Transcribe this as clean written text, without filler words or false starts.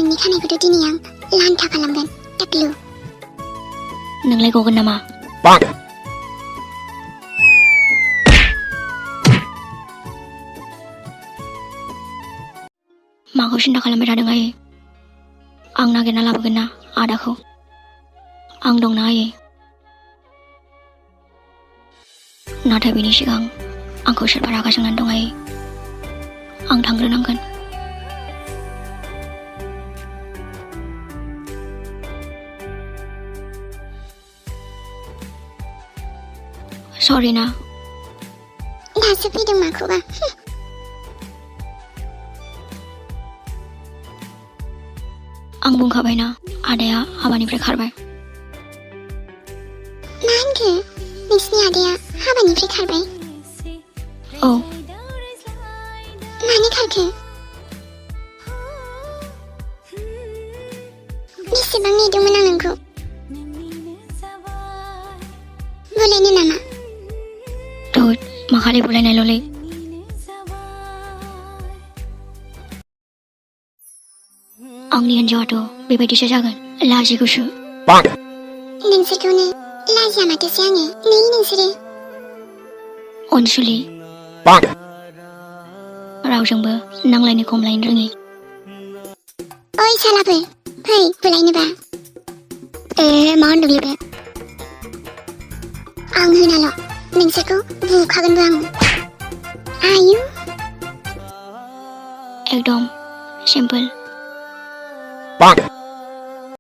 नोंनि खानायखौथ' दिनै आं लान्था खालामगोन टाकलु नोंलाय गगोन नामा माखौ सिन्था खालामबाय थादों आयै आं नागिरना लाबोगोन ना आदाखौ आं दंना आयै नाथाय बेनि सिगां आंखौ सोरबा रागा जोंनानै दं आयै आं थांग्रोनांगोन सरि ना दासो फैदों माखौबा आं बुंखाबायना आदाया हाबानिफ्राय खारबाय मा होनखो नोंसिनि आदाया हाबानिफ्राय खारबाय औ मानो खारखो बेसेबां नेदोंमोन आं नोंखौ बुलायनो नामा थोद मा खालि बुलायनायल'लै आंनि हिन्जावाथ' बेबायदिसो जागोन लाजि गुसु नोंसोरखौनो लाजिया माथोसै आङो नै नोंसोरो अनसुलि रावजोंबो नांलायनो खमलायनो रोङि ओइ सालाफोर फै बुलायनोबा मा होनदोंलै बे आं होनाल' नोंसोरखौ बुखागोनबो आं आयु एकदम सिम्पोल